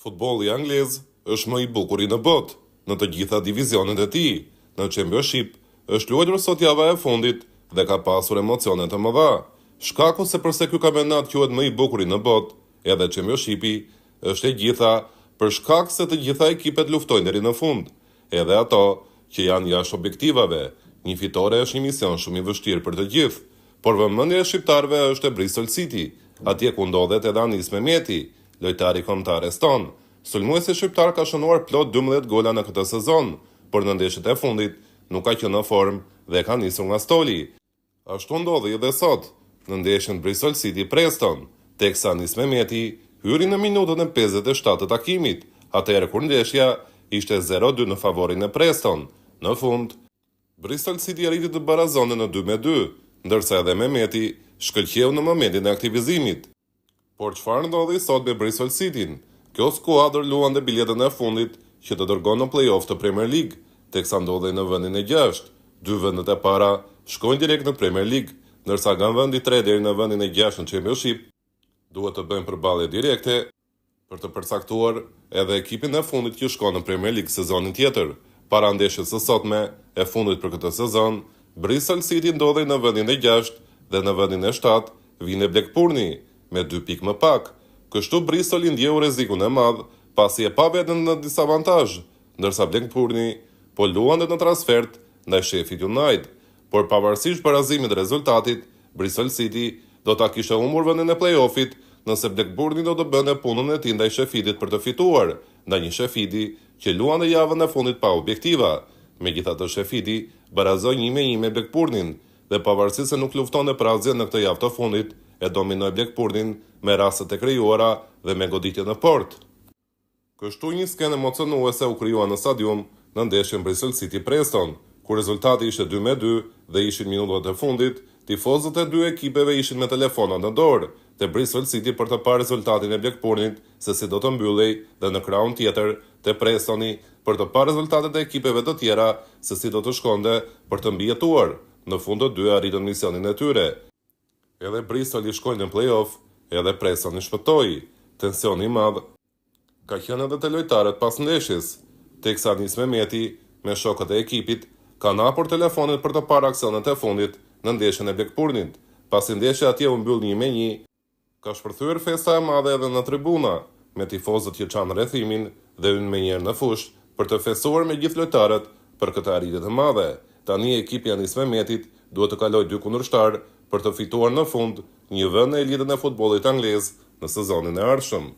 Futbolli anglez është më i bukur në botë, në të gjitha divizionet e tij. Në Championship është luajtur sot java e fundit dhe ka pasur emocione të mëdha. Shkaku se pse ky kampionat quhet më i bukur në botë, edhe Championshipi, është e gjitha për shkak se të gjitha ekipet luftojnë deri në fund, edhe ato që janë jashtë objektivave. Një fitore është një mision shumë i vështirë për të gjithë, por vëmendja e shqiptarëve është e Bristol City, atje ku ndodhet edhe Anis Mehmeti, lojtari kombëtar eston. Sulmuesi shqiptar ka shënuar plot 12 gola në këtë sezon, por në ndeshjet e fundit nuk ka qenë në formë dhe ka nisur nga stoli. Ashtu ndodhi edhe sot, në ndeshjen Bristol City Preston, teksa Anis Mehmeti hyri në minutën e 57 të takimit, atëherë kur ndeshja ishte 0-2 në favorin e Preston. Në fund, Bristol City arriti të barazonin në 2-2, ndërsa edhe Mehmeti shkëlqeu në momentin e aktivizimit. Por çfarë ndodhi sot me Bristol Cityn? Kjo skuadër luante biletën e fundit që të dërgon në play-off të Premier League, teksa ndodhej në vendin e 6. Dy vendet e para shkojnë direkt në Premier League, ndërsa nga vendi i 3 deri në vendin e 6 në Championship duhet të bëjnë përballje direkte për të përcaktuar edhe ekipin e fundit që shkon në Premier League sezonin tjetër. Para ndeshjes së sotme e fundit për këtë sezon, Bristol City ndodhej në vendin e 6 dhe në vendin e 7 vjen Blackburni me 2 pikë më pak. Kështu Bristol ndjeu rrezikun e madh pasi e pa veten në disavantazh, ndërsa Blackburni po luante në transfert ndaj Sheffield United, por pavarësisht barazimit të rezultatit, Bristol City do ta kishte humbur vendin e play-offit nëse Blackburni do të bënte punën e tij ndaj Sheffieldit për të fituar, ndaj një Sheffieldi që luante javën e fundit pa objektiva. Megjithatë, Sheffieldi barazoi 1-1 me Blackburnin dhe pavarësisht se nuk luftonte për asgjë në këtë javë të fundit, e dominoi Blackburnin me rastet e krijuara dhe me goditje në port. Kështu një skenë emocionuese u krijua në stadium në ndeshjen Bristol City Preston, ku rezultati ishte 2-2 dhe ishin minutat e fundit, tifozët e dy ekipeve ishin me telefonat në dorë te Bristol City për të parë rezultatin e Blackburnit se si do të mbyllej dhe në krahun tjetër te Prestoni për të parë rezultatet e ekipeve të tjera se si do të shkonte për të mbijetuar. Në fund të dy arritën misionin e tyre. Edhe Bristol i shkoi në play-off, edhe Preston i shpëtoi. Tensioni i madh ka qenë edhe te lojtarët pas ndeshjes, teksa Anis Mehmeti me shokët e ekipit kanë hapur telefonin për të parë aksionet e fundit në ndeshjen e Blackburnit. Pasi ndeshja atje u mbyll 1-1, ka shpërthyer festa e madhe edhe në tribuna, me tifozët që çanë rrethimin dhe hyn menjëherë në fushë për të festuar me gjithë lojtarët për këtë arritje të madhe. Tani ekipi i Anis Mehmetit duhet të kalojë 2 kundërshtar për të fituar në fund një vend në elitën e futbollit anglez në sezonin e ardhshëm.